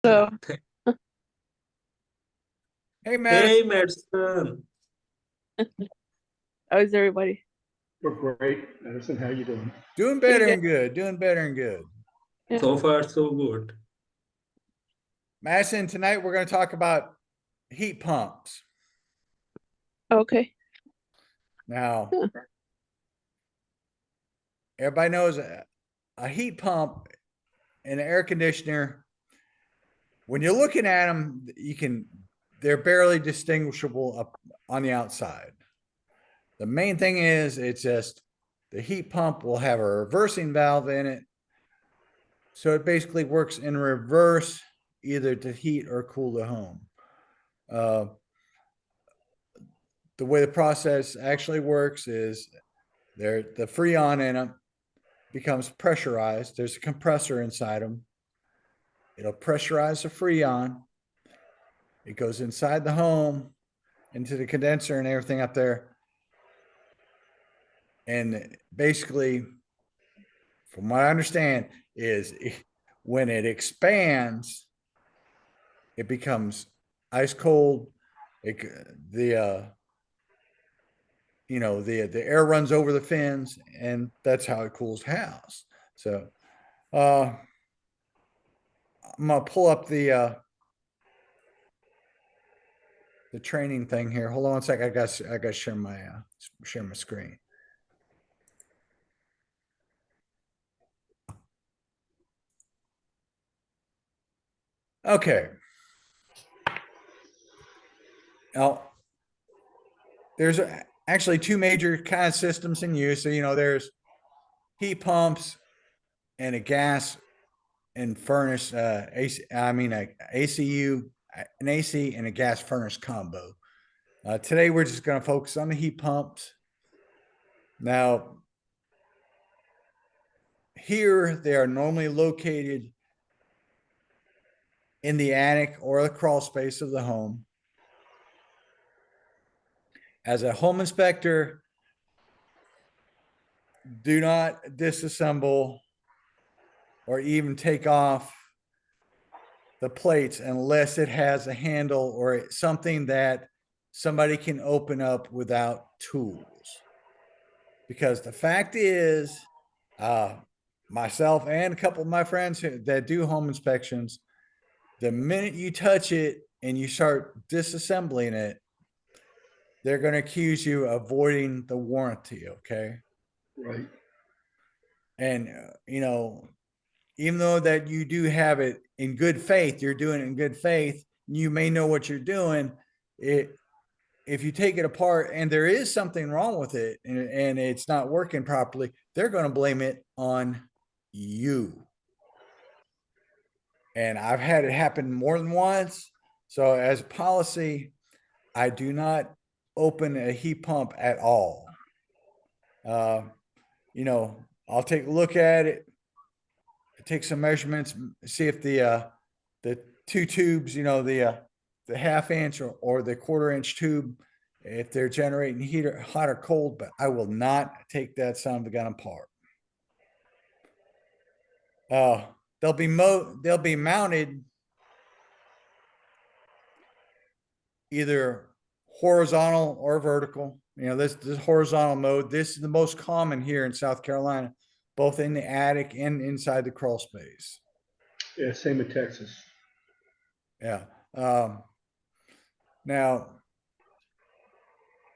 So, Hey, Hey, Madison. Madison. how is everybody? We're great. Madison, how you doing? Doing Pretty better good. and good. Doing better and good. Yeah. So far, so good. Madison, tonight we're going to talk about heat pumps. Okay. Now, everybody knows a heat pump and an air conditioner. When you're looking at them, they're barely distinguishable up on the outside. The main thing is it's just the heat pump will have a reversing valve in it. So it basically works in reverse, either to heat or cool the home. Uh, the way the process actually works is the freon in them becomes pressurized. There's a compressor inside them. It'll pressurize the freon. It goes inside the home into the condenser and everything up there. And basically, from what I understand, is when it expands, it becomes ice cold. The the air runs over the fins, and that's how it cools the house. So I'm gonna pull up the training thing here. Hold on one sec. I got to share my screen. Okay. Now there's actually two major kind of systems in use. So there's heat pumps and a gas and furnace AC. I mean a ACU, an AC and a gas furnace combo. Today we're just going to focus on the heat pumps. Now, here they are normally located in the attic or the crawl space of the home. As a home inspector, do not disassemble or even take off the plates unless it has a handle or something that somebody can open up without tools. Because the fact is, myself and a couple of my friends that do home inspections, the minute you touch it and you start disassembling it, they're going to accuse you of voiding the warranty. Okay. Right. And, even though that you do have it in good faith, you're doing it in good faith, you may know what you're doing. If you take it apart and there is something wrong with it and it's not working properly, they're going to blame it on you. And I've had it happen more than once. So as a policy, I do not open a heat pump at all. I'll take a look at it, take some measurements, see if the two tubes, the half inch or the quarter-inch tube, if they're generating heat or hot or cold, but I will not take that son of a gun apart. They'll be mounted either horizontal or vertical. This horizontal mode. This is the most common here in South Carolina, both in the attic and inside the crawl space. Yeah, same in Texas. Yeah. Now,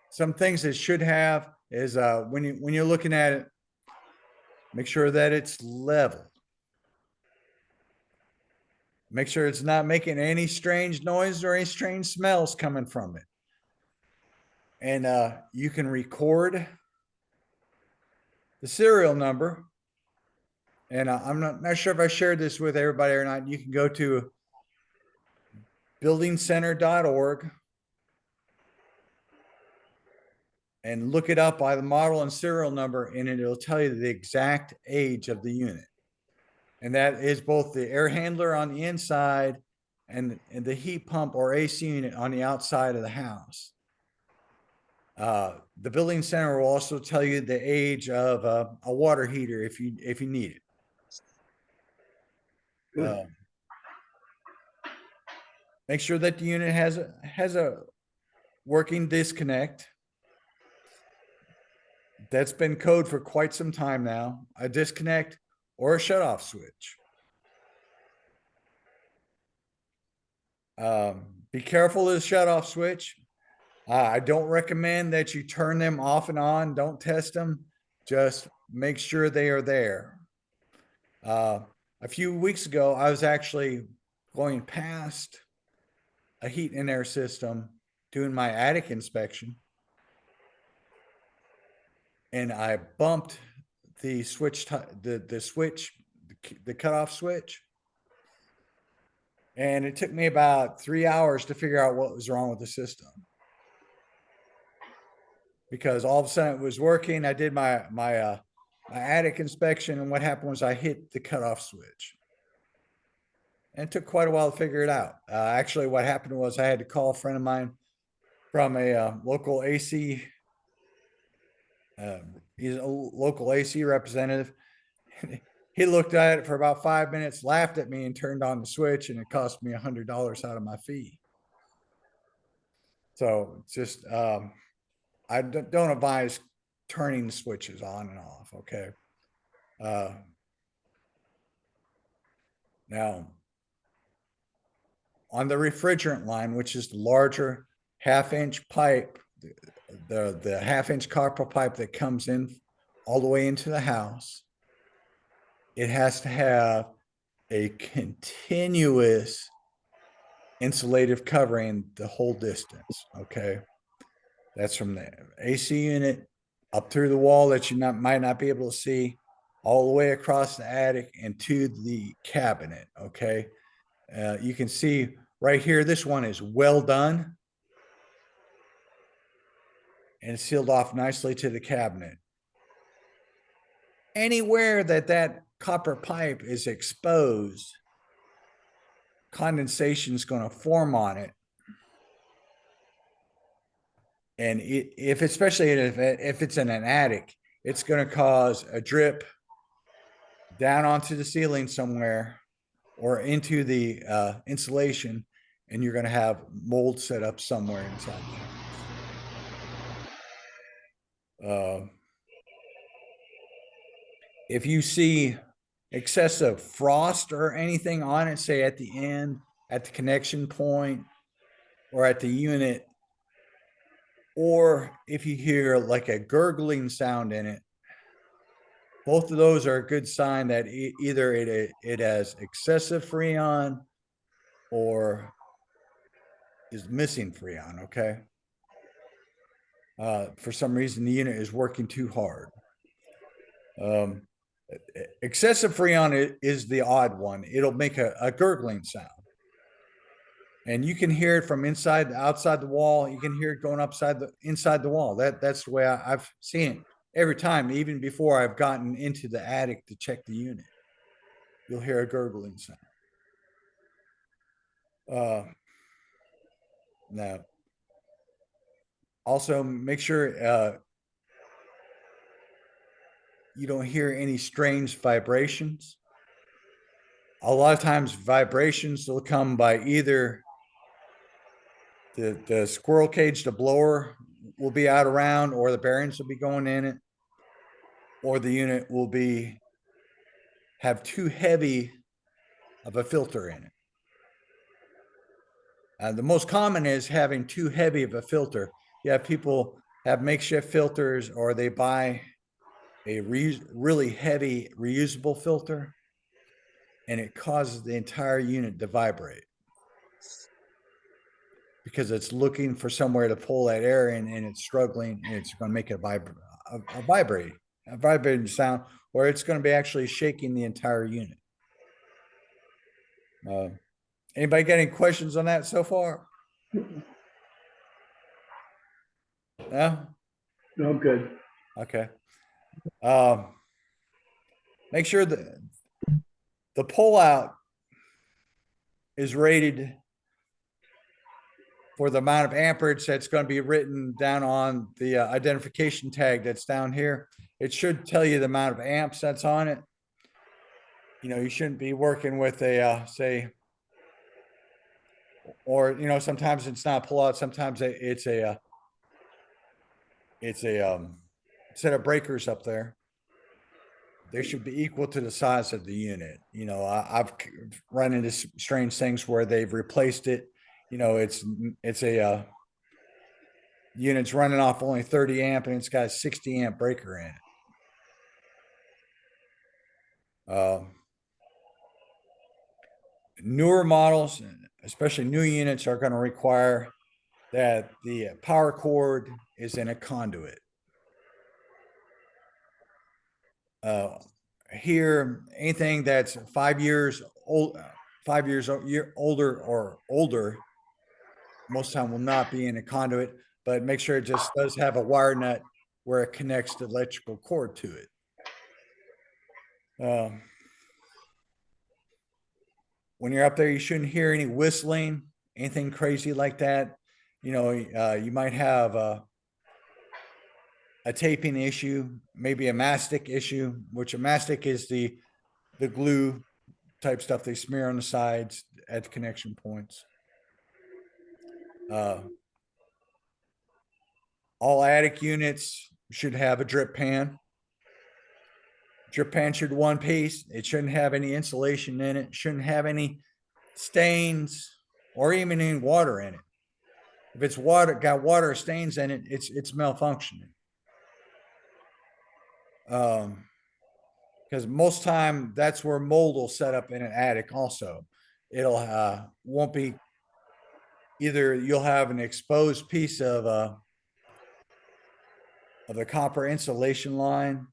some things it should have is when you're looking at it, make sure that it's level. Make sure it's not making any strange noise or any strange smells coming from it. And you can record the serial number. And I'm not sure if I shared this with everybody or not. You can go to buildingcenter.org and look it up by the model and serial number, and it'll tell you the exact age of the unit. And that is both the air handler on the inside and the heat pump or AC unit on the outside of the house. The building center will also tell you the age of a water heater if you need it. Make sure that the unit has a working disconnect. That's been code for quite some time now, a disconnect or a shut-off switch. Be careful of the shut-off switch. I don't recommend that you turn them off and on. Don't test them. Just make sure they are there. A few weeks ago, I was actually going past a heat and air system doing my attic inspection. And I bumped the switch, the cutoff switch. And it took me about 3 hours to figure out what was wrong with the system. Because all of a sudden it was working. I did my attic inspection, and what happened was I hit the cutoff switch. And it took quite a while to figure it out. Actually, what happened was I had to call a friend of mine from a local AC. He's a local AC representative. He looked at it for about 5 minutes, laughed at me, and turned on the switch, and it cost me $100 out of my fee. So just, I don't advise turning the switches on and off, okay? Now, on the refrigerant line, which is the larger half-inch pipe, the half-inch copper pipe that comes in all the way into the house, it has to have a continuous insulative covering the whole distance, okay? That's from the AC unit up through the wall that you might not be able to see, all the way across the attic and to the cabinet, okay? You can see right here, this one is well done. And sealed off nicely to the cabinet. Anywhere that copper pipe is exposed, condensation is going to form on it. And especially if it's in an attic, it's going to cause a drip down onto the ceiling somewhere or into the insulation, and you're going to have mold set up somewhere inside the house. If you see excessive frost or anything on it, say at the end, at the connection point, or at the unit, or if you hear like a gurgling sound in it, both of those are a good sign that either it has excessive Freon or is missing Freon, okay? For some reason, the unit is working too hard. Excessive Freon is the odd one. It'll make a gurgling sound. And you can hear it from outside the wall. You can hear it going inside the wall. That's the way I've seen it every time, even before I've gotten into the attic to check the unit. You'll hear a gurgling sound. Now, also make sure you don't hear any strange vibrations. A lot of times vibrations will come by either the squirrel cage, the blower will be out around, or the bearings will be going in it, or the unit will have too heavy of a filter in it. The most common is having too heavy of a filter. You have people have makeshift filters, or they buy a really heavy reusable filter, and it causes the entire unit to vibrate because it's looking for somewhere to pull that air in, and it's struggling, and it's going to make a vibrating sound, or it's going to be actually shaking the entire unit. Anybody got any questions on that so far? No? No, I'm good. Okay. Make sure that the pullout is rated for the amount of amperage that's going to be written down on the identification tag that's down here. It should tell you the amount of amps that's on it. You know, you shouldn't be working with a, say, Or, you know, sometimes it's not pull out, sometimes it's a set of breakers up there. They should be equal to the size of the unit. You know, I've run into strange things where they've replaced it. You know, it's a unit's running off only 30 amp and it's got a 60 amp breaker in it. Newer models, especially new units, are going to require that the power cord is in a conduit. Here, anything that's 5 years old, 5 years older or older, most time will not be in a conduit, but make sure it just does have a wire nut where it connects the electrical cord to it. When you're up there, you shouldn't hear any whistling, anything crazy like that. You know, you might have a taping issue, maybe a mastic issue, which a mastic is the glue type stuff they smear on the sides at the connection points. All attic units should have a drip pan. Drip pan should one piece. It shouldn't have any insulation in it. Shouldn't have any stains or even any water in it. If it's got water stains in it, it's malfunctioning. Because most time that's where mold will set up in an attic. Also, it'll won't be either. You'll have an exposed piece of the copper insulation line,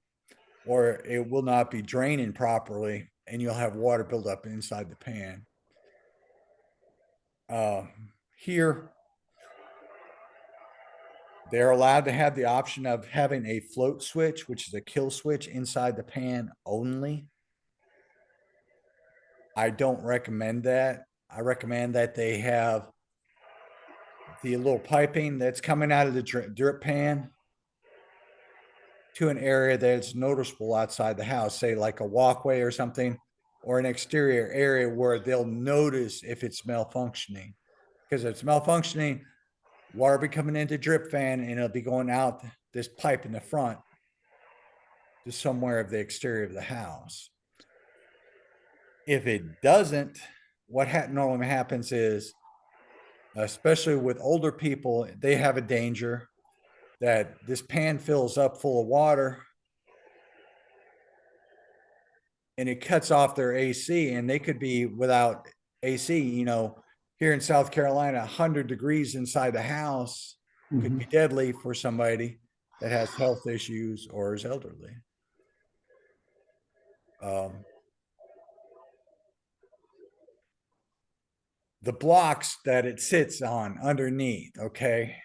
or it will not be draining properly and you'll have water build up inside the pan. Here, they're allowed to have the option of having a float switch, which is a kill switch inside the pan only. I don't recommend that. I recommend that they have the little piping that's coming out of the drip pan to an area that's noticeable outside the house, say like a walkway or something, or an exterior area where they'll notice if it's malfunctioning. Because if it's malfunctioning, water will be coming into drip fan and it'll be going out this pipe in the front to somewhere of the exterior of the house. If it doesn't, what normally happens is, especially with older people, they have a danger that this pan fills up full of water and it cuts off their AC, and they could be without AC. You know, here in South Carolina, 100 degrees inside the house could be deadly for somebody that has health issues or is elderly. The blocks that it sits on underneath, okay?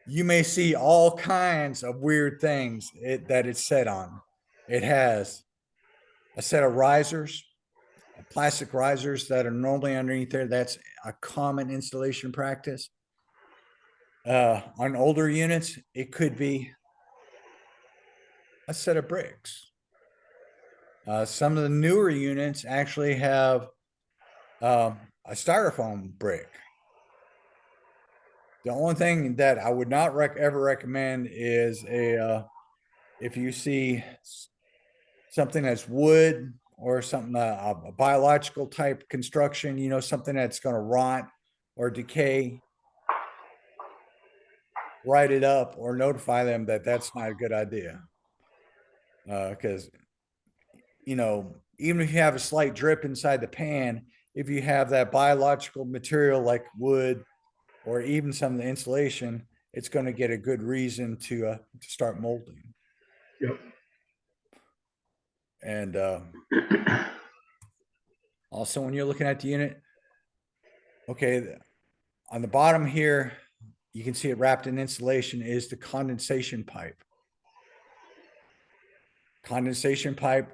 You may see all kinds of weird things that it's set on. It has a set of risers, plastic risers that are normally underneath there. That's a common installation practice. On older units, it could be a set of bricks. Some of the newer units actually have a styrofoam brick. The only thing that I would not ever recommend is if you see something that's wood or something, a biological type construction, you know, something that's going to rot or decay, write it up or notify them that that's not a good idea. Because, you know, even if you have a slight drip inside the pan, if you have that biological material like wood or even some of the insulation, it's going to get a good reason to start molding. Yep. And also, when you're looking at the unit, okay, on the bottom here, you can see it wrapped in insulation is the condensation pipe. Condensation pipe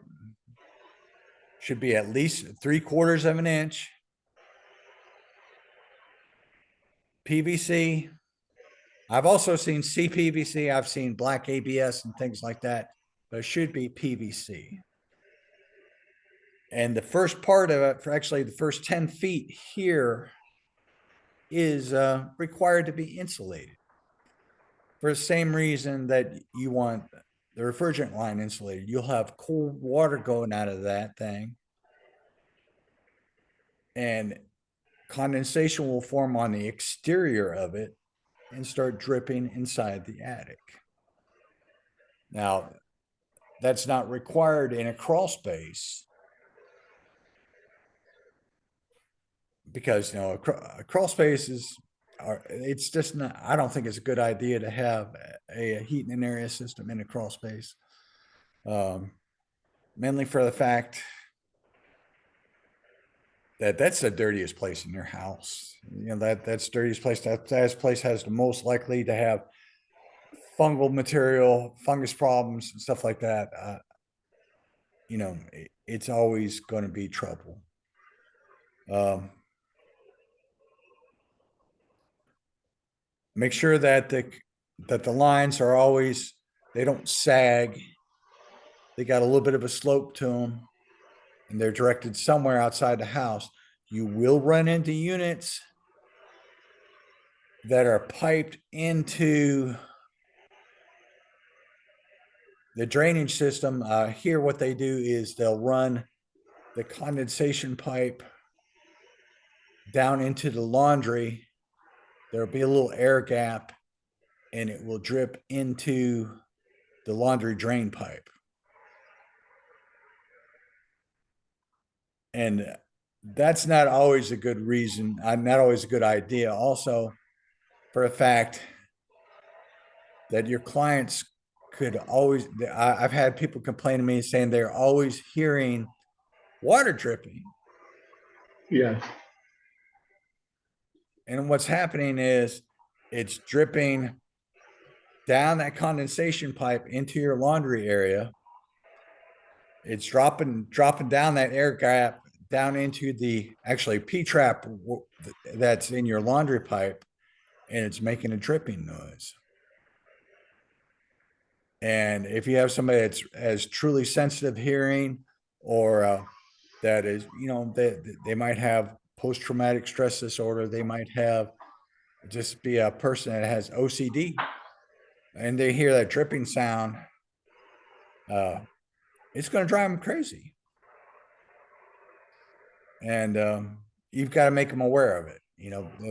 should be at least 3/4 of an inch. PVC. I've also seen CPVC. I've seen black ABS and things like that, but it should be PVC. And the first part of it, for actually the first 10 feet here is required to be insulated. For the same reason that you want the refrigerant line insulated. You'll have cold water going out of that thing. And condensation will form on the exterior of it and start dripping inside the attic. Now, that's not required in a crawl space because, a crawl space it's just not, I don't think it's a good idea to have a heat and area system in a crawl space. Mainly for the fact that that's the dirtiest place in your house. That's the dirtiest place. That place has the most likely to have fungal material, fungus problems, and stuff like that. It's always going to be trouble. Make sure that the lines are always, they don't sag. They got a little bit of a slope to them, and they're directed somewhere outside the house. You will run into units that are piped into the drainage system. Here, what they do is they'll run the condensation pipe down into the laundry. There'll be a little air gap, and it will drip into the laundry drain pipe. And that's not always a good reason, not always a good idea. Also, for a fact that your clients could always, I've had people complain to me saying they're always hearing water dripping. Yeah, And what's happening is it's dripping down that condensation pipe into your laundry area. It's dropping down that air gap down into the actually P-trap that's in your laundry pipe, and it's making a dripping noise. And if you have somebody that's has truly sensitive hearing, or that is, they might have post-traumatic stress disorder, they might have just be a person that has OCD, and they hear that dripping sound, it's going to drive them crazy. And you've got to make them aware of it.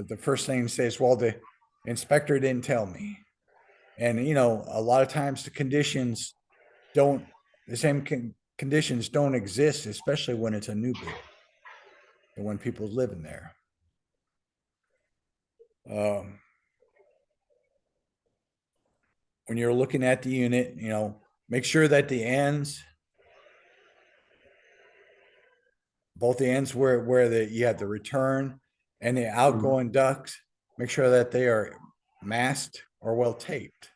The first thing to say is, well, the inspector didn't tell me. And, a lot of times the same conditions don't exist, especially when it's a new build and when people's living there. When you're looking at the unit, make sure that the ends, both the ends where you have the return and the outgoing ducts, make sure that they are masked or well taped.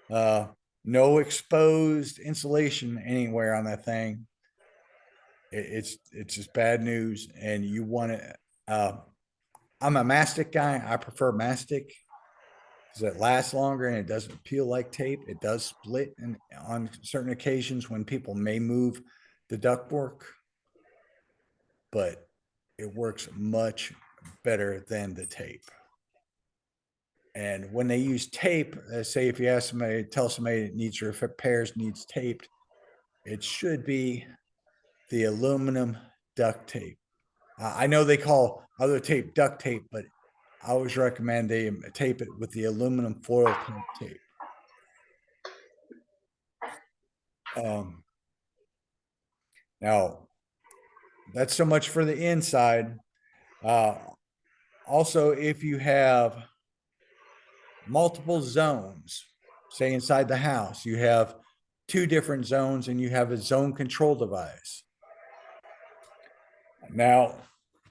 No exposed insulation anywhere on that thing. It's just bad news, and you want it. I'm a mastic guy. I prefer mastic because it lasts longer and it doesn't peel like tape. It does split on certain occasions when people may move the ductwork, but it works much better than the tape. And when they use tape, say if you ask somebody, tell somebody it needs repairs, needs taped, it should be the aluminum duct tape. I know they call other tape duct tape, but I always recommend they tape it with the aluminum foil tape. Now, that's so much for the inside. Also, if you have multiple zones, say inside the house, you have 2 different zones and you have a zone control device. Now,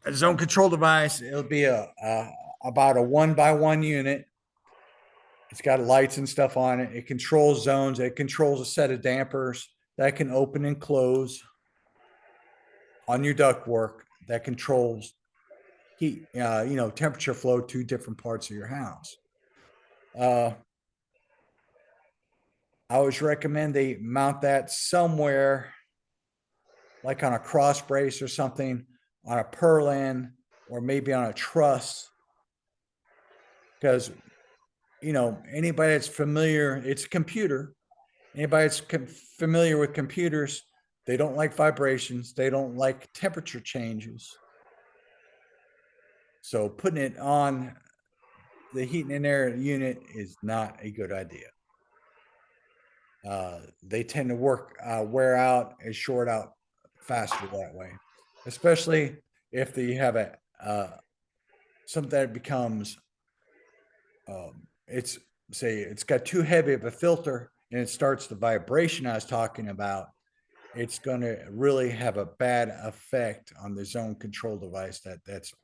a zone control device, it'll be about a 1x1 unit. It's got lights and stuff on it. It controls zones. It controls a set of dampers that can open and close on your ductwork, that controls heat, temperature flow to different parts of your house. I always recommend they mount that somewhere like on a cross brace or something, on a purlin, or maybe on a truss. Because, anybody that's familiar, it's a computer. Anybody that's familiar with computers, they don't like vibrations. They don't like temperature changes. So putting it on the heat and air unit is not a good idea. They tend to wear out and short out faster that way, especially if you have something that becomes, it's got too heavy of a filter and it starts the vibration I was talking about. It's going to really have a bad effect on the zone control device that's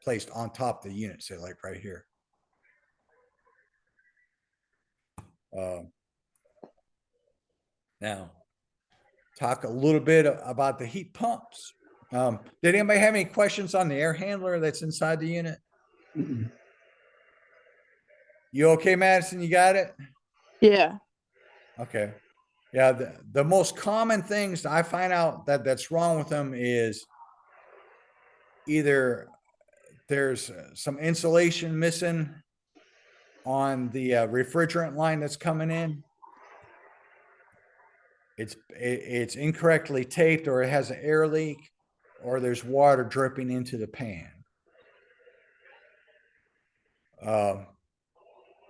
placed on top of the unit, say like right here. Now, talk a little bit about the heat pumps. Did anybody have any questions on the air handler that's inside the unit? Mm-mm. You okay, Madison? You got it? Yeah. Okay. Yeah, the most common things I find out that's wrong with them is either there's some insulation missing on the refrigerant line that's coming in. It's incorrectly taped, or it has an air leak, or there's water dripping into the pan.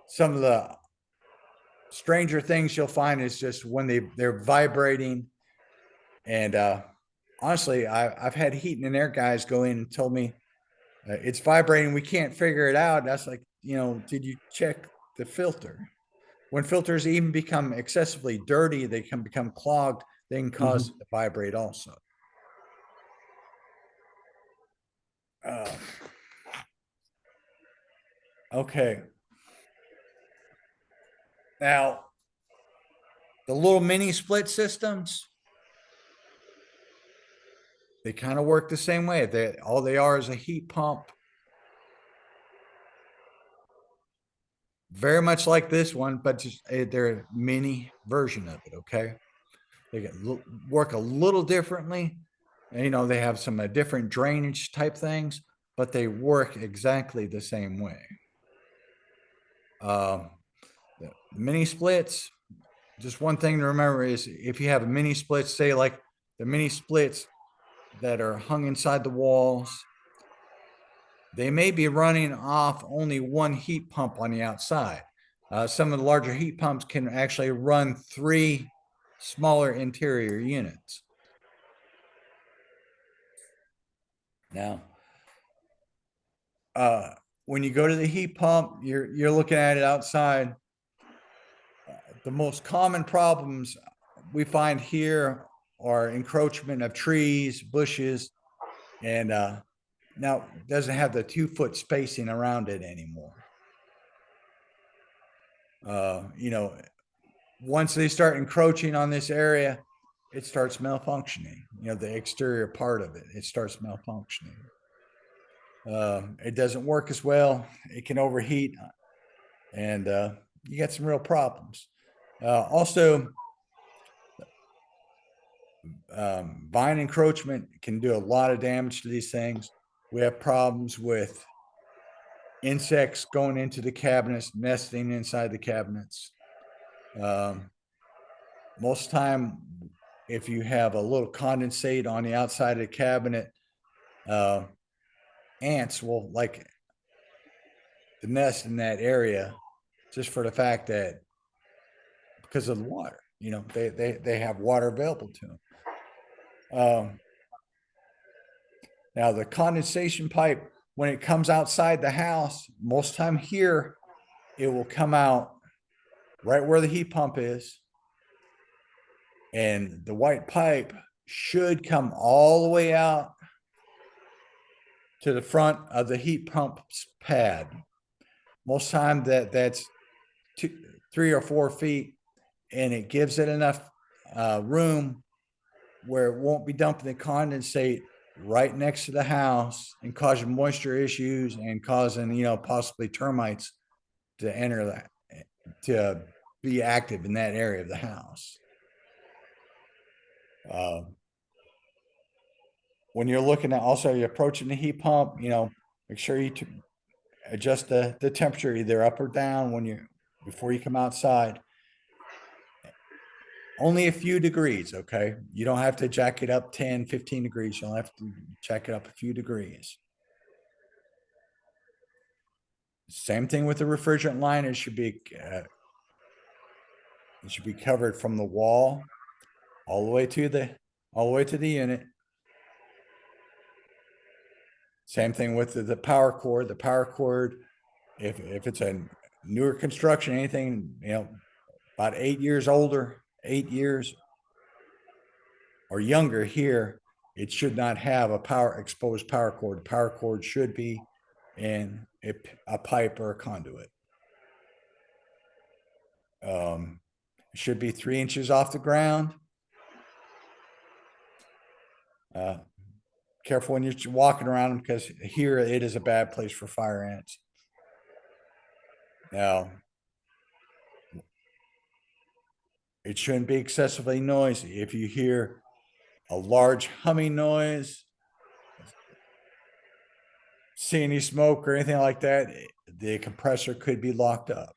Some of the stranger things you'll find is just when they're vibrating. And honestly, I've had heat and air guys go in and told me it's vibrating. We can't figure it out. That's like, did you check the filter? When filters even become excessively dirty, they can become clogged. They can cause it to vibrate also. Okay. Now, the little mini split systems, they kind of work the same way. All they are is a heat pump. Very much like this one, but just they're a mini version of it, okay? They work a little differently. And, they have some different drainage type things, but they work exactly the same way. The mini splits, just one thing to remember is if you have a mini split, say like the mini splits that are hung inside the walls, they may be running off only one heat pump on the outside. Some of the larger heat pumps can actually run 3 smaller interior units. Now, when you go to the heat pump, you're looking at it outside. The most common problems we find here are encroachment of trees, bushes, and now it doesn't have the 2-foot spacing around it anymore. Once they start encroaching on this area, it starts malfunctioning. The exterior part of it starts malfunctioning. It doesn't work as well. It can overheat, and you get some real problems. Also, vine encroachment can do a lot of damage to these things. We have problems with insects going into the cabinets, nesting inside the cabinets. Most time, if you have a little condensate on the outside of the cabinet, ants will like the nest in that area just for the fact that because of the water, they have water available to them. Now the condensation pipe, when it comes outside the house, most time here, it will come out right where the heat pump is. And the white pipe should come all the way out to the front of the heat pump's pad. Most time that's 3 or 4 feet, and it gives it enough room where it won't be dumping the condensate right next to the house and causing moisture issues and causing, possibly termites to enter that, to be active in that area of the house. when you're looking at also you're approaching the heat pump, make sure you adjust the temperature either up or down before you come outside. Only a few degrees, okay? You don't have to jack it up 10, 15 degrees. You'll have to jack it up a few degrees. Same thing with the refrigerant line. It should be covered from the wall all the way to the unit. Same thing with the power cord. The power cord, if it's a newer construction, anything, about 8 years older, 8 years or younger here, it should not have a exposed power cord. The power cord should be in a pipe or a conduit. It should be 3 inches off the ground. Careful when you're walking around because here it is a bad place for fire ants. Now, it shouldn't be excessively noisy. If you hear a large humming noise, see any smoke or anything like that, the compressor could be locked up.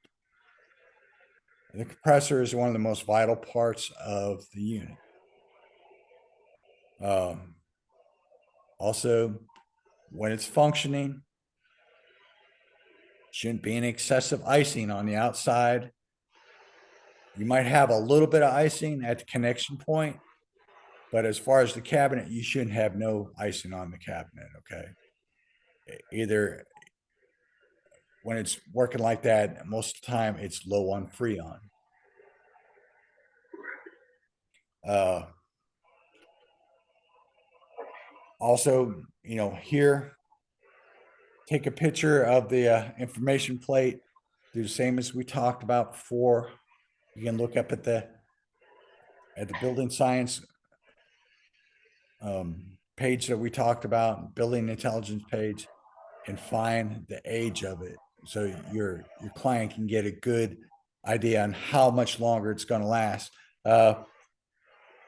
The compressor is one of the most vital parts of the unit. Also, when it's functioning, shouldn't be any excessive icing on the outside. You might have a little bit of icing at the connection point, but as far as the cabinet, you shouldn't have no icing on the cabinet, okay? Either when it's working like that, most of the time it's low on Freon. Also, here, take a picture of the information plate. Do the same as we talked about before. You can look up at the building science page that we talked about, building intelligence page, and find the age of it. So your client can get a good idea on how much longer it's going to last.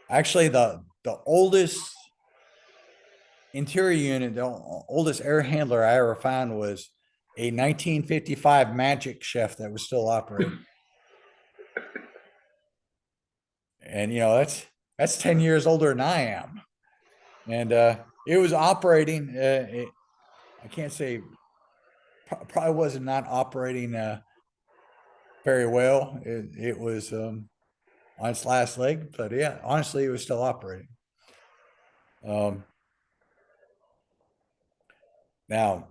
Actually, the oldest interior unit, the oldest air handler I ever found was a 1955 Magic Chef that was still operating. And that's 10 years older than I am. And it was operating. I can't say, probably was not operating very well. It was on its last leg, but yeah, honestly, it was still operating. Now,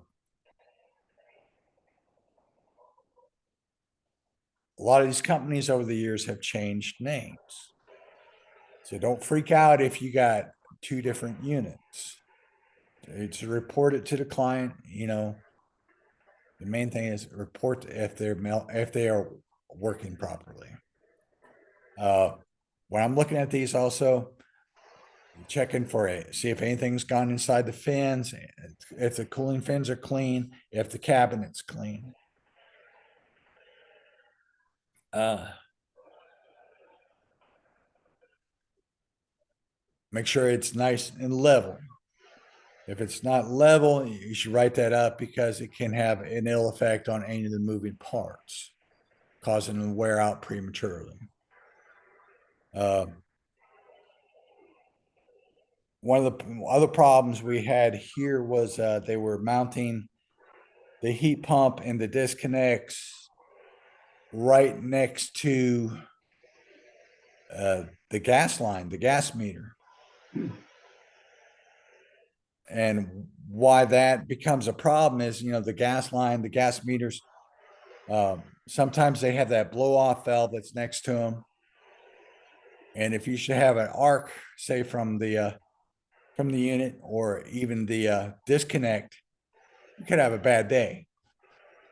a lot of these companies over the years have changed names. So don't freak out if you got 2 different units. To report it to the client, the main thing is report if they are working properly. When I'm looking at these also, checking see if anything's gone inside the fins, if the cooling fins are clean, if the cabinet's clean. Make sure it's nice and level. If it's not level, you should write that up because it can have an ill effect on any of the moving parts, causing them to wear out prematurely. One of the other problems we had here was they were mounting the heat pump and the disconnects right next to the gas line, the gas meter. And why that becomes a problem is, the gas line, the gas meters, sometimes they have that blow off valve that's next to them. And if you should have an arc, say from the unit or even the disconnect, you could have a bad day.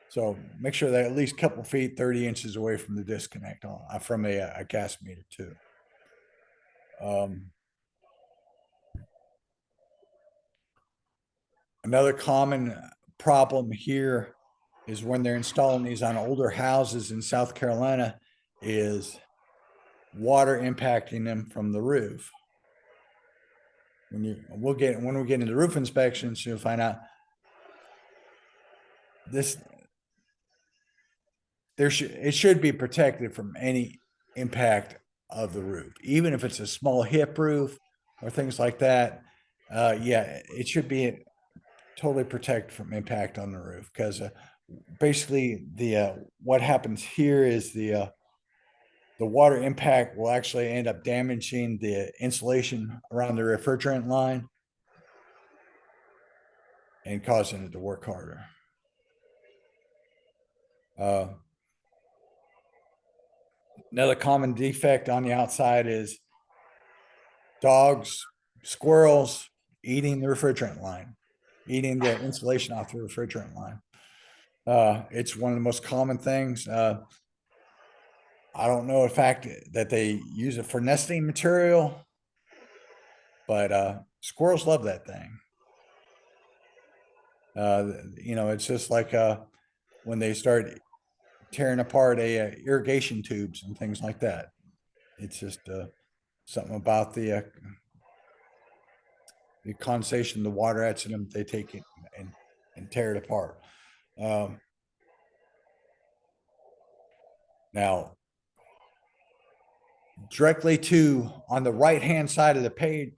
So make sure that at least a couple feet, 30 inches away from the disconnect from a gas meter too. Another common problem here is when they're installing these on older houses in South Carolina is water impacting them from the roof. when we get into roof inspections, you'll find out this, it should be protected from any impact of the roof, even if it's a small hip roof or things like that. Yeah, it should be totally protected from impact on the roof, because basically what happens here is the water impact will actually end up damaging the insulation around the refrigerant line and causing it to work harder. Another common defect on the outside is dogs, squirrels eating the refrigerant line, eating the insulation off the refrigerant line. It's one of the most common things. I don't know the fact that they use it for nesting material, but squirrels love that thing. It's just like when they start tearing apart irrigation tubes and things like that. It's just something about the condensation, the water that's in them, they take it and tear it apart. Now, directly on the right-hand side of the page,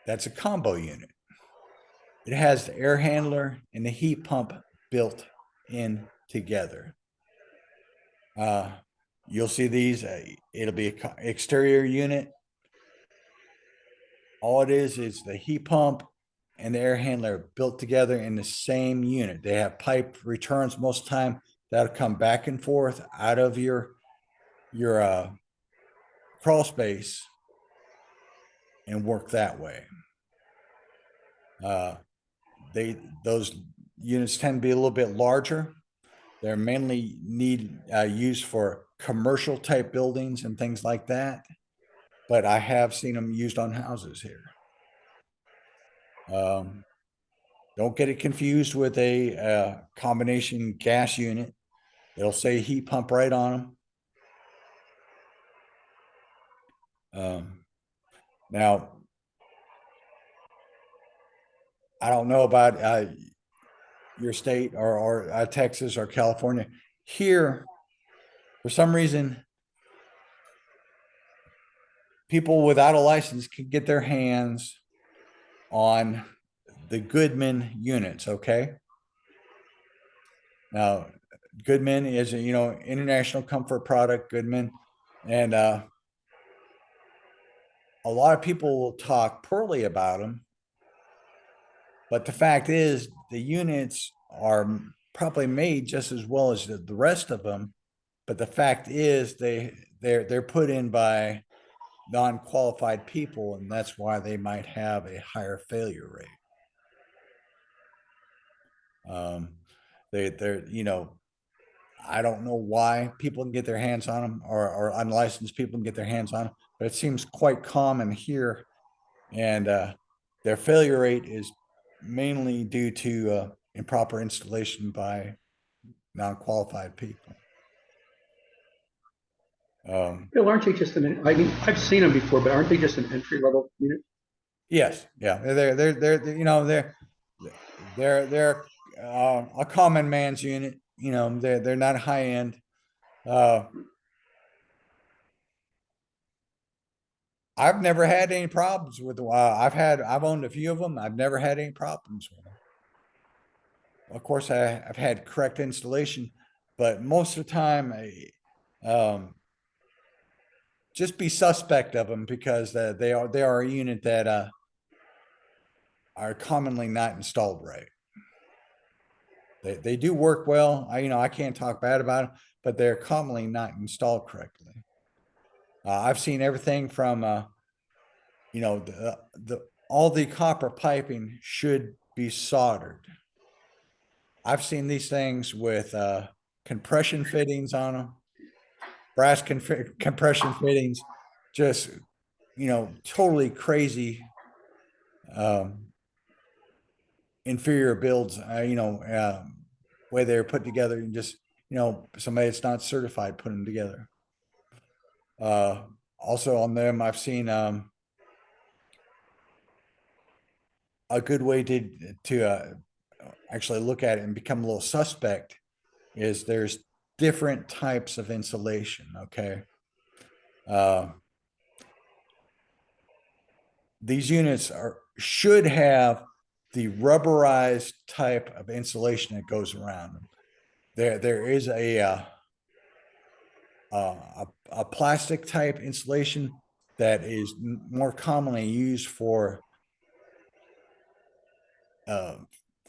that's a combo unit. It has the air handler and the heat pump built in together. You'll see these, it'll be an exterior unit. All it is the heat pump and the air handler built together in the same unit. They have pipe returns most of the time that'll come back and forth out of your crawl space and work that way. Those units tend to be a little bit larger. They're mainly used for commercial type buildings and things like that, but I have seen them used on houses here. Don't get it confused with a combination gas unit. It'll say heat pump right on them. Now, I don't know about your state or Texas or California. Here, for some reason, people without a license can get their hands on the Goodman units, okay? Now, Goodman is a, international comfort product, Goodman. And a lot of people will talk poorly about them. But the fact is, the units are probably made just as well as the rest of them. But the fact is, they're put in by non-qualified people, and that's why they might have a higher failure rate. I don't know why people can get their hands on them, or unlicensed people can get their hands on them, but it seems quite common here. And their failure rate is mainly due to improper installation by non-qualified people. Bill, aren't they just I've seen them before, but aren't they just an entry level unit? Yes, yeah, they're a common man's unit. They're not high end. I've never had any problems with I've owned a few of them. I've never had any problems with them. Of course, I've had correct installation, but most of the time, just be suspect of them, because they are a unit that are commonly not installed right. They do work well. I can't talk bad about them, but they're commonly not installed correctly. I've seen everything from all the copper piping should be soldered. I've seen these things with compression fittings on them, brass compression fittings, just totally crazy inferior builds, way they're put together, and just somebody that's not certified put them together. Also on them, I've seen a good way to actually look at it and become a little suspect is there's different types of insulation, okay? These units should have the rubberized type of insulation that goes around them. There is a plastic type insulation that is more commonly used for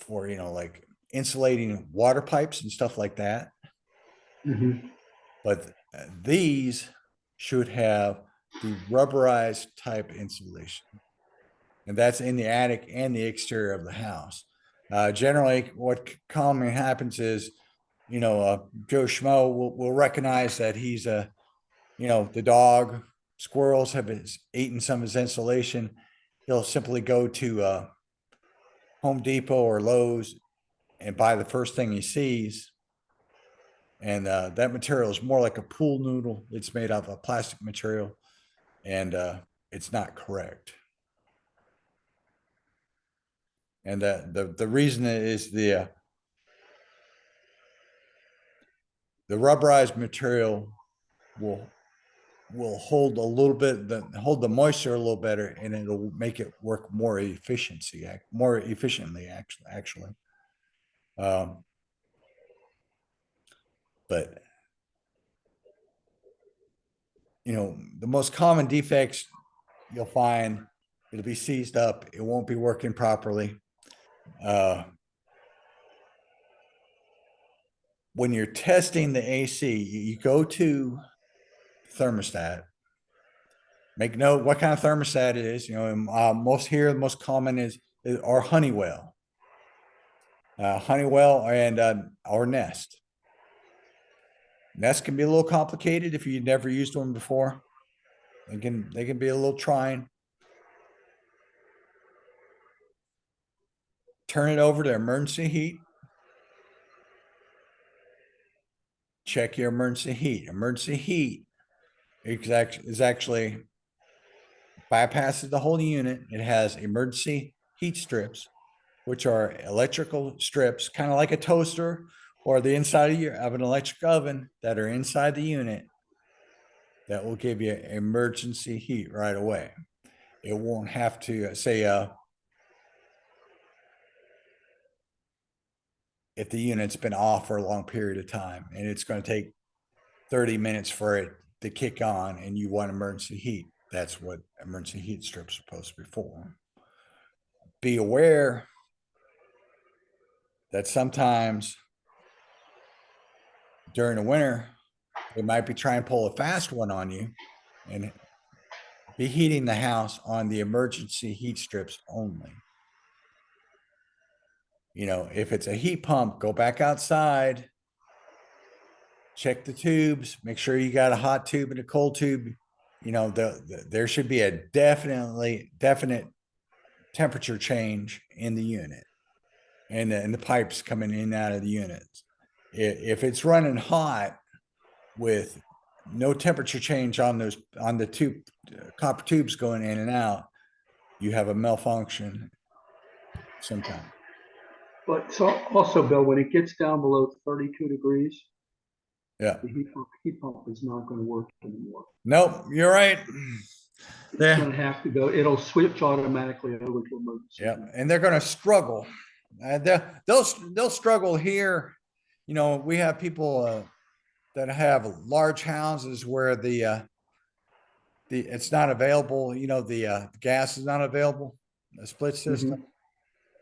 like insulating water pipes and stuff like that. Mhm. But these should have the rubberized type insulation. And that's in the attic and the exterior of the house. Generally, what commonly happens is, Joe Schmo will recognize that he's the dog, squirrels have eaten some of his insulation. He'll simply go to Home Depot or Lowe's and buy the first thing he sees. And that material is more like a pool noodle. It's made out of a plastic material, and it's not correct. And the reason is the rubberized material will hold a little bit, hold the moisture a little better, and it'll make it work more efficiently. Actually. But the most common defects you'll find, it'll be seized up. It won't be working properly. When you're testing the AC, you go to thermostat, make note what kind of thermostat it is. The most common is our Honeywell, and our Nest. Nest can be a little complicated if you've never used one before. They can be a little trying. Turn it over to emergency heat. Check your emergency heat. Emergency heat is actually bypasses the whole unit. It has emergency heat strips, which are electrical strips, kind of like a toaster or the inside of an electric oven that are inside the unit that will give you emergency heat right away. It won't have to say, if the unit's been off for a long period of time and it's going to take 30 minutes for it to kick on and you want emergency heat. That's what emergency heat strips are supposed to be for. Be aware that sometimes during the winter, they might be trying to pull a fast one on you and be heating the house on the emergency heat strips only. If it's a heat pump, go back outside, check the tubes, make sure you got a hot tube and a cold tube. There should be a definite temperature change in the unit and the pipes coming in and out of the units. If it's running hot with no temperature change on the tube, copper tubes going in and out, you have a malfunction sometime. But so also, Bill, when it gets down below 32 degrees, Yeah. the heat pump is not going to work anymore. Nope, you're right. It's going to have to go. It'll switch automatically over to emergency. Yeah, and they're going to struggle. They'll struggle here. We have people that have large houses where the it's not available. The gas is not available. The split system.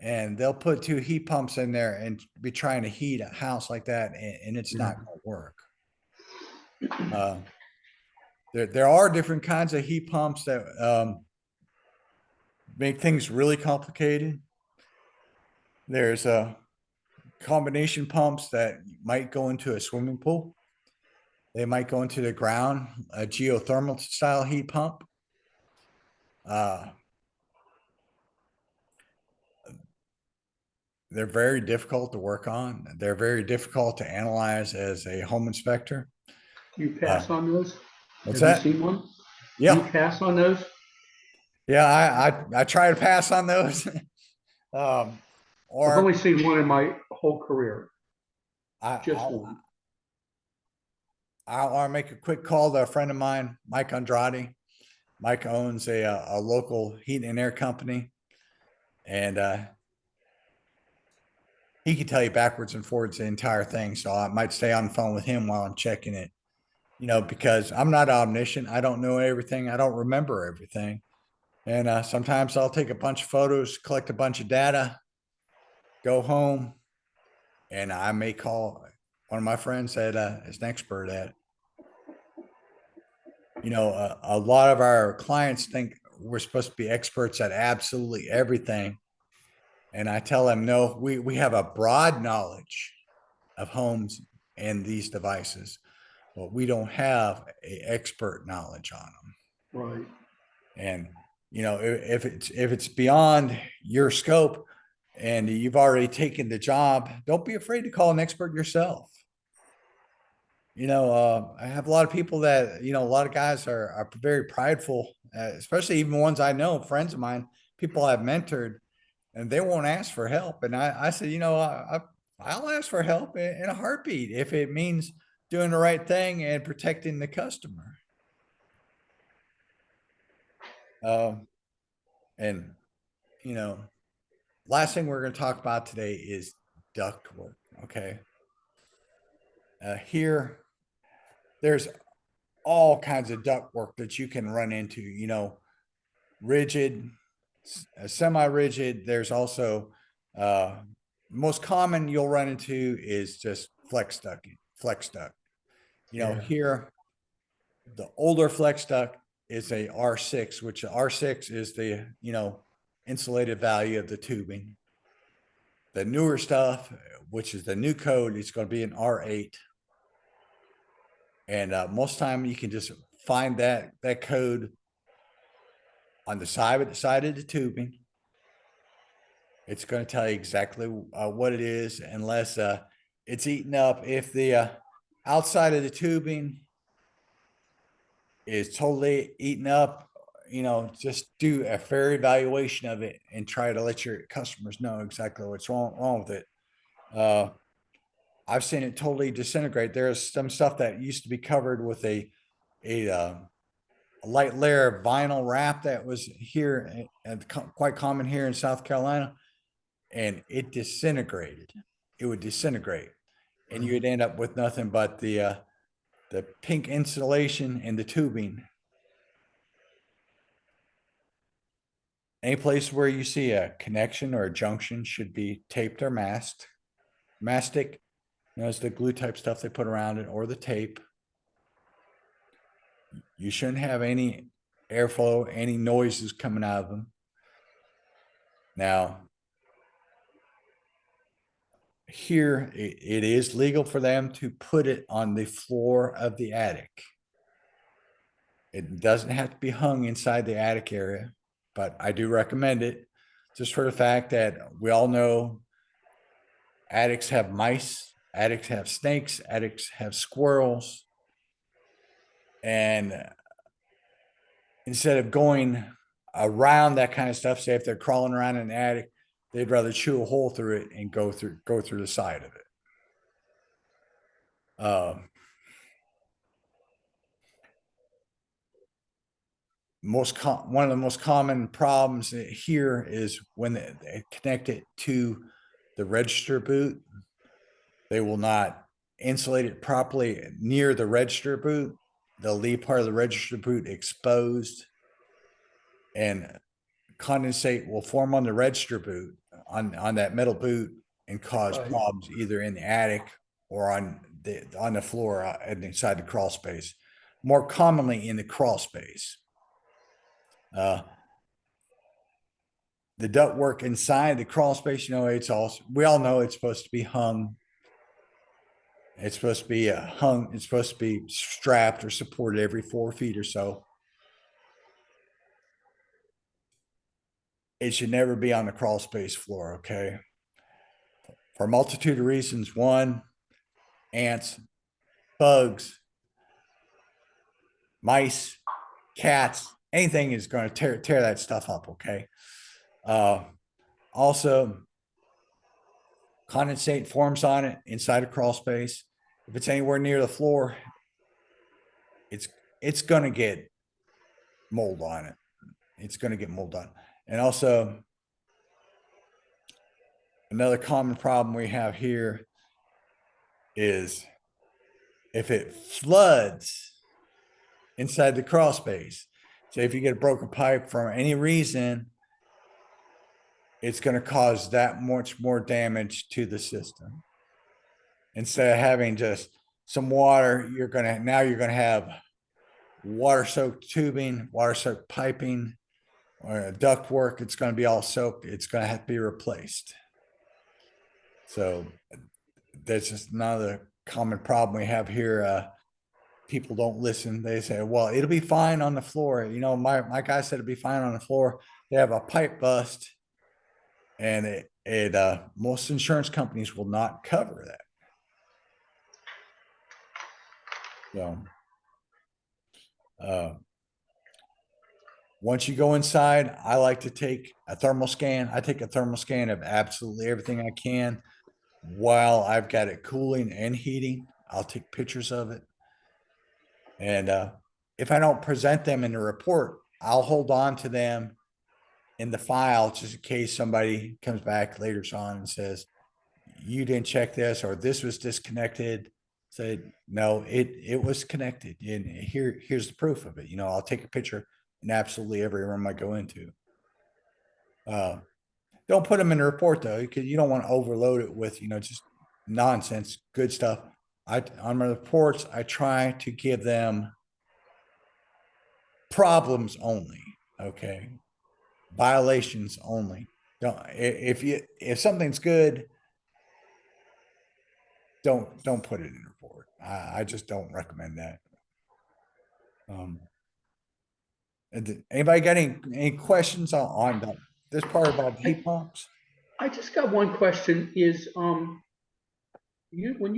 And they'll put 2 heat pumps in there and be trying to heat a house like that, and it's not going to work. There are different kinds of heat pumps that make things really complicated. There's combination pumps that might go into a swimming pool. They might go into the ground, a geothermal style heat pump. They're very difficult to work on. They're very difficult to analyze as a home inspector. You pass on those? What's Have that? you seen one? Yeah. You pass on those? Yeah, I try to pass on those. I've Or only seen one in my whole career, I, just I'll, one. I'll make a quick call to a friend of mine, Mike Andrade. Mike owns a local heat and air company, and he can tell you backwards and forwards the entire thing. So I might stay on the phone with him while I'm checking it, because I'm not omniscient. I don't know everything. I don't remember everything. And sometimes I'll take a bunch of photos, collect a bunch of data, go home, and I may call one of my friends that is an expert at it. A lot of our clients think we're supposed to be experts at absolutely everything. And I tell them, no, we have a broad knowledge of homes and these devices, but we don't have a expert knowledge on them. Right. And if it's beyond your scope and you've already taken the job, don't be afraid to call an expert yourself. I have a lot of people that, a lot of guys are very prideful, especially even ones I know, friends of mine, people I've mentored, and they won't ask for help. And I said, I'll ask for help in a heartbeat if it means doing the right thing and protecting the customer. And, last thing we're going to talk about today is ductwork. Okay. Here, there's all kinds of ductwork that you can run into, rigid, semi-rigid. There's also, most common you'll run into is just flex duct. Yeah. Here, the older flex duct is a R6, which R6 is the, insulated value of the tubing. The newer stuff, which is the new code, is going to be an R8. And most time you can just find that code on the side of the tubing. It's going to tell you exactly what it is, unless it's eaten up. If the outside of the tubing is totally eaten up, just do a fair evaluation of it and try to let your customers know exactly what's wrong with it. I've seen it totally disintegrate. There's some stuff that used to be covered with a light layer of vinyl wrap that was here and quite common here in South Carolina, and it disintegrated. It would disintegrate, and you would end up with nothing but the pink insulation and the tubing. Any place where you see a connection or a junction should be taped or masked. Mastic, it's the glue type stuff they put around it, or the tape. You shouldn't have any airflow, any noises coming out of them. Now, here it is legal for them to put it on the floor of the attic. It doesn't have to be hung inside the attic area, but I do recommend it just for the fact that we all know attics have mice, attics have snakes, attics have squirrels. And instead of going around that kind of stuff, say if they're crawling around in the attic, they'd rather chew a hole through it and go through the side of it. One of the most common problems here is when they connect it to the register boot, they will not insulate it properly near the register boot. They'll leave part of the register boot exposed, and condensate will form on the register boot on that metal boot and cause Right. problems either in the attic or on the floor inside the crawl space. More commonly in the crawl space. The ductwork inside the crawl space, we all know it's supposed to be hung. It's supposed to be hung. It's supposed to be strapped or supported every 4 feet or so. It should never be on the crawl space floor, okay? For a multitude of reasons. One, ants, bugs, mice, cats, anything is going to tear that stuff up, okay? Also, condensate forms on it inside a crawl space. If it's anywhere near the floor, it's gonna get mold on it. It's gonna get mold on. And also, another common problem we have here is if it floods inside the crawl space. So if you get a broken pipe for any reason, it's going to cause that much more damage to the system. Instead of having just some water, you're going to have water soaked tubing, water soaked piping, or duct work. It's going to be all soaked. It's going to have to be replaced. So that's just another common problem we have here. People don't listen. They say, well, it'll be fine on the floor. You know, my guy said it'll be fine on the floor. They have a pipe bust, and most insurance companies will not cover that. So, once you go inside, I like to take a thermal scan. I take a thermal scan of absolutely everything I can while I've got it cooling and heating. I'll take pictures of it. And if I don't present them in the report, I'll hold on to them in the file just in case somebody comes back later on and says, you didn't check this, or this was disconnected. Say, no, it was connected. And here's the proof of it. You know, I'll take a picture in absolutely every room I go into. Don't put them in the report though, because you don't want to overload it with, you know, just nonsense, good stuff. On my reports, I try to give them problems only. Okay. Violations only. If something's good, don't put it in the report. I just don't recommend that. Anybody got any questions on this part about heat pumps? I just got one question is, are you going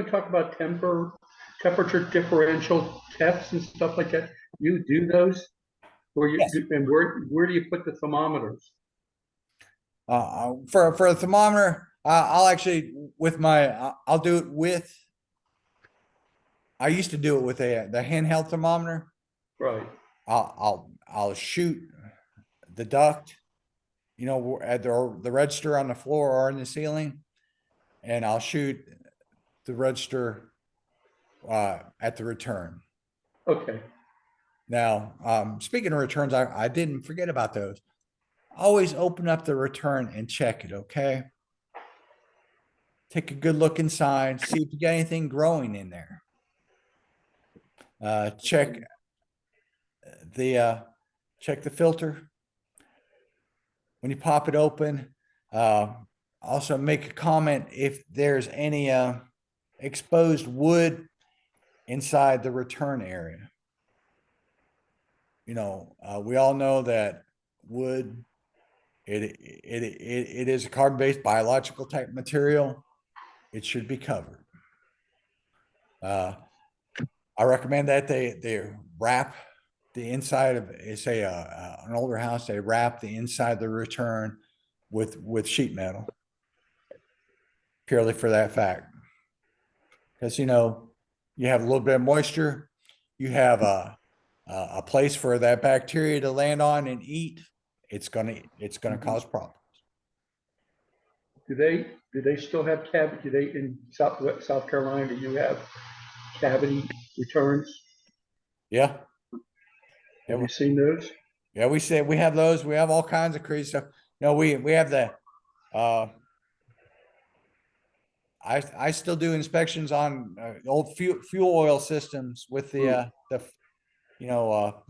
to talk about temperature differential tests and stuff like that? You do those? Yes. And where do you put the thermometers? For a thermometer, I'll actually I'll do it with. I used to do it with the handheld thermometer. Right. I'll shoot the duct, you know, at the register on the floor or in the ceiling, and I'll shoot the register at the return. Okay. Now, speaking of returns, I didn't forget about those. Always open up the return and check it, okay? Take a good look inside, see if you got anything growing in there. Check the filter. When you pop it open, also make a comment if there's any exposed wood inside the return area. You know, we all know that wood, it is a carbon-based biological type material. It should be covered. I recommend that they wrap the inside of, say, an older house. They wrap the inside of the return with sheet metal, purely for that fact. Because, you know, you have a little bit of moisture, you have a place for that bacteria to land on and eat. It's gonna cause problems. Do they still have cavity? Do they in South Carolina? Do you have cavity returns? Yeah. Have you seen those? Yeah, we have those. We have all kinds of crazy stuff. You know, we have the I still do inspections on old fuel oil systems with the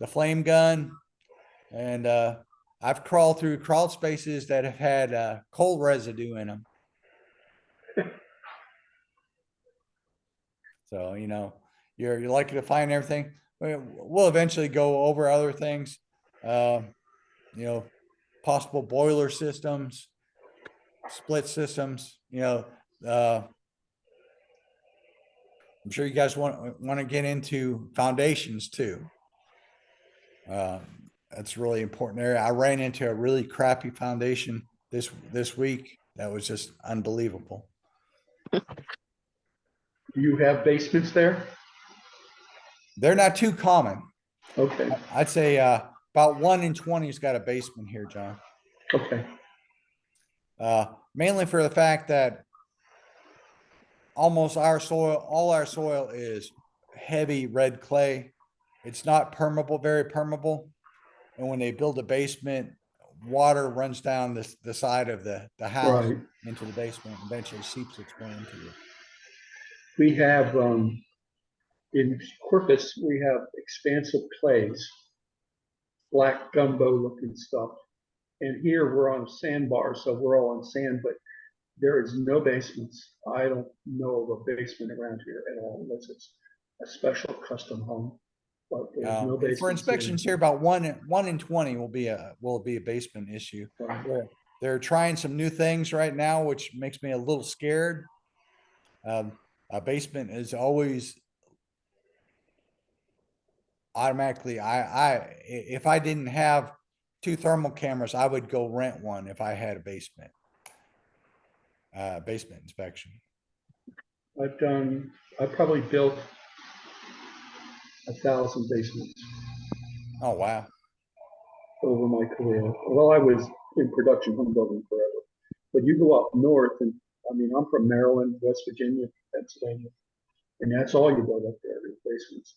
flame gun, and I've crawled through crawl spaces that have had coal residue in them. So, you know, you're likely to find everything. We'll eventually go over other things, you know, possible boiler systems, split systems, you know, I'm sure you guys want to get into foundations too. That's really important area. I ran into a really crappy foundation this week. That was just unbelievable. Do you have basements there? They're not too common. Okay, I'd say about 1 in 20's got a basement here, John. okay, Mainly for the fact that almost all our soil is heavy red clay. It's not permeable, very permeable. And when they build a basement, water runs down the side of the house right. into the basement, and eventually seeps its way into it. We have, in Corpus, we have expansive clays, black gumbo looking stuff. And here we're on a sandbar, so we're all on sand, but there is no basements. I don't know of a basement around here at all, unless it's a special custom home. But there's no basements. For inspections here, about 1 in 20 will be a basement issue. Right. They're trying some new things right now, which makes me a little scared. A basement is always automatically, if I didn't have 2 thermal cameras, I would go rent one if I had a basement inspection. I've probably built 1,000 basements Oh, wow. over my career. Well, I was in production home building forever. But you go up north, and I mean, I'm from Maryland, West Virginia, Pennsylvania, and that's all you build up there is basements.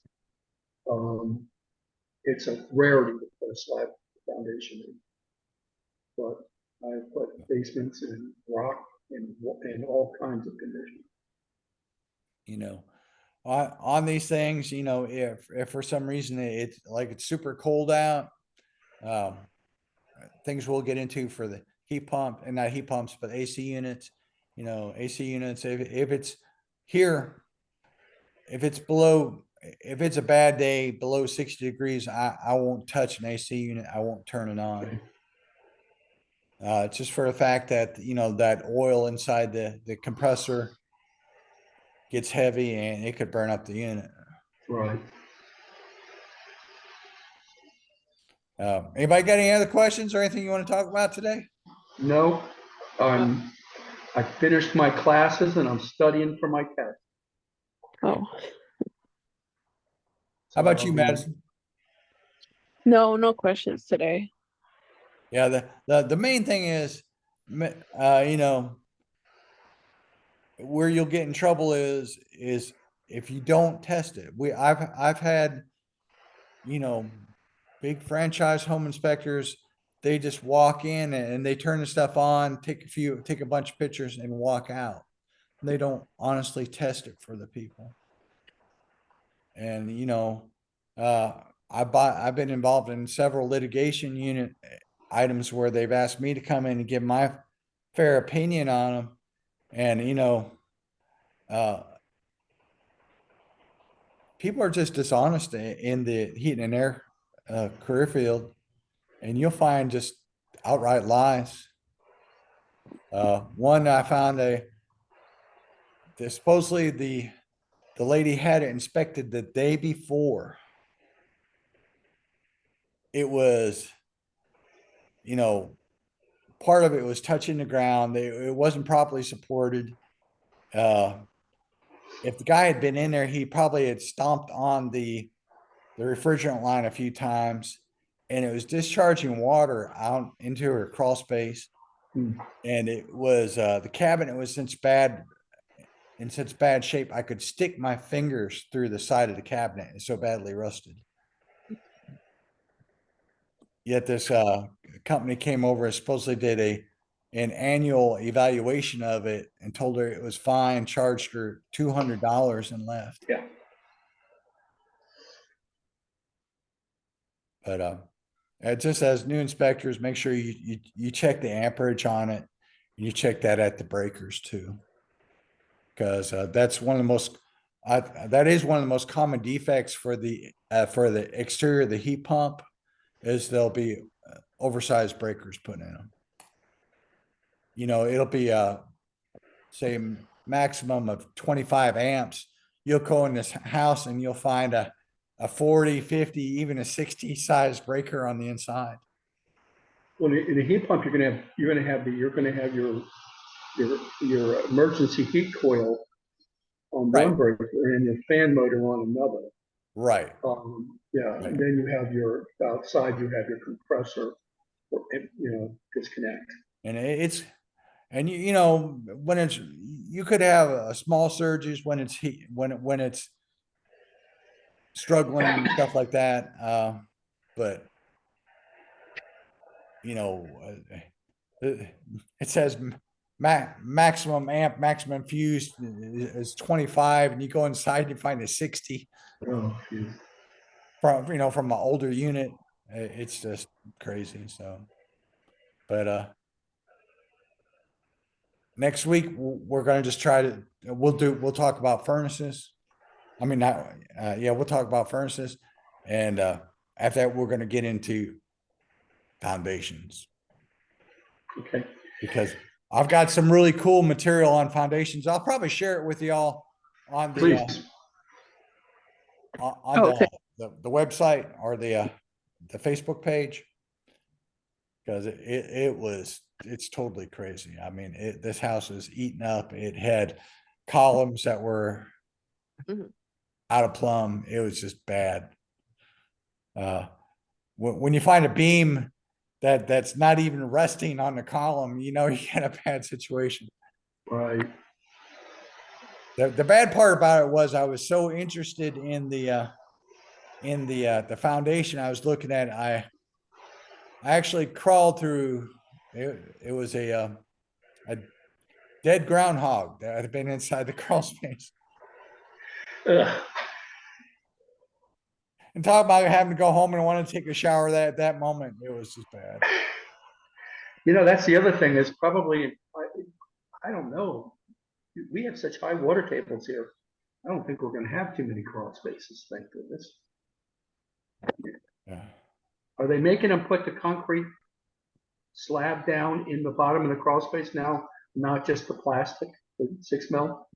It's a rarity to put a slab foundation in. But I've put basements in rock and all kinds of conditions. You know, on these things, you know, if for some reason it's super cold out, things we'll get into for the heat pump, and not heat pumps, but AC units, you know, AC units, if it's here, if it's a bad day below 60 degrees, I won't touch an AC unit. I won't turn it on. Just for the fact that, you know, that oil inside the compressor gets heavy and it could burn up the unit. Right. Anybody got any other questions or anything you want to talk about today? No, I finished my classes and I'm studying for my test. Oh, How about you, Madison? no questions today. Yeah, the main thing is, you know, where you'll get in trouble is if you don't test it. I've had, you know, big franchise home inspectors, they just walk in and they turn the stuff on, take a bunch of pictures and walk out. They don't honestly test it for the people. And, you know, I've been involved in several litigation unit items where they've asked me to come in and give my fair opinion on them. And, you know, people are just dishonest in the heat and air career field, and you'll find just outright lies. One I found supposedly the lady had it inspected the day before. It was, you know, part of it was touching the ground. It wasn't properly supported. If the guy had been in there, he probably had stomped on the refrigerant line a few times, and it was discharging water out into her crawl space. And it was the cabinet was in such bad shape I could stick my fingers through the side of the cabinet. It's so badly rusted. Yet this company came over and supposedly did an annual evaluation of it and told her it was fine, charged her $200 and left. Yeah. But just as new inspectors, make sure you check the amperage on it. And you check that at the breakers too, because that's one of the most that is one of the most common defects for the exterior of the heat pump, is there'll be oversized breakers put in them. You know, it'll be say maximum of 25 amps. You'll go in this house and you'll find a a 40, 50, even a 60 size breaker on the inside. Well, in a heat pump, you're gonna have your emergency heat coil on Right. one breaker and your fan motor on another. Right. Yeah, Right. and then you have your outside, you have your compressor, disconnect. And and you know, when it's, you could have a small surges when it's heat, when it's struggling and stuff like that. But you know, it says maximum amp, maximum fuse is 25, and you go inside, you find a 60 Oh, geez. from, you know, from an older unit. It's just crazy. So, but next week we're going to just try to, we'll talk about furnaces. I mean, not, yeah, we'll talk about furnaces, and after that we're going to get into foundations, Okay. because I've got some really cool material on foundations. I'll probably share it with y'all on the Please. on Oh, okay. the website or the Facebook page, because it's totally crazy. I mean, this house is eaten up. It had columns that were Mhm. out of plumb. It was just bad. When you find a beam that's not even resting on the column, you know, you got a bad situation. Right. The bad part about it was I was so interested in the foundation I was looking at. I actually crawled through. It was a dead groundhog that had been inside the crawl space. Ugh. And talk about having to go home and want to take a shower. That moment, it was just bad. That's the other thing is probably, I don't know. We have such high water tables here. I don't think we're gonna have too many crawl spaces, thank goodness. Yeah. Are they making them put the concrete slab down in the bottom of the crawl space now, not just the plastic, the 6 mil?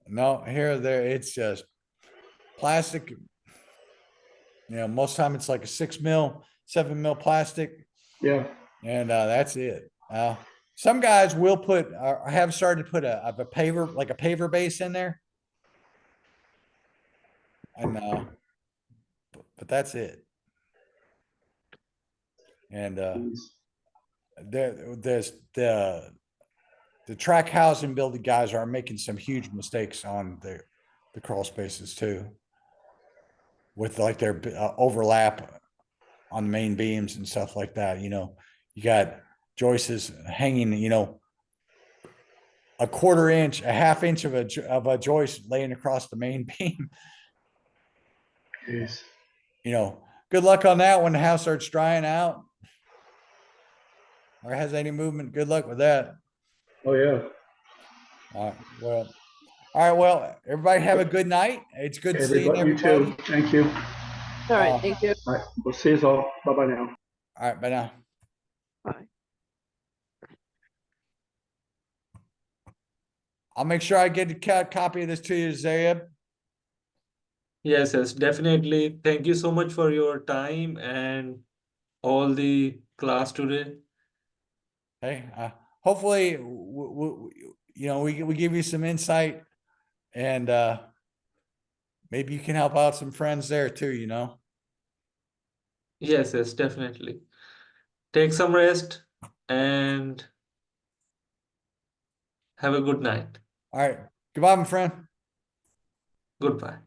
No, here or there, it's just plastic. You know, most time it's like a 6 mil, 7 mil plastic, Yeah. and that's it. Some guys will put, have started to put a paver, like a paver base in there, and but that's it. And Geez. there's the track housing building guys are making some huge mistakes on the crawl spaces too, with like their overlap on the main beams and stuff like that. You know, you got joists hanging, you know, a quarter inch, a half inch of a joist laying across the main beam. Jeez. You know, good luck on that when the house starts drying out or has any movement. Good luck with that. Oh, yeah. Well, all right. Well, everybody have a good night. It's good seeing Everybody, you everybody. too. Thank you. All right. Thank you. All right, we'll see you all. Bye-bye now. All right, bye now. Bye. I'll make sure I get a copy of this to you, Zayeb. Yes, yes, definitely. Thank you so much for your time and all the class today. Hey, hopefully, you know, we give you some insight, and maybe you can help out some friends there too, you know. Yes, yes, definitely. Take some rest and have a good night. All right. Goodbye, my friend. Goodbye.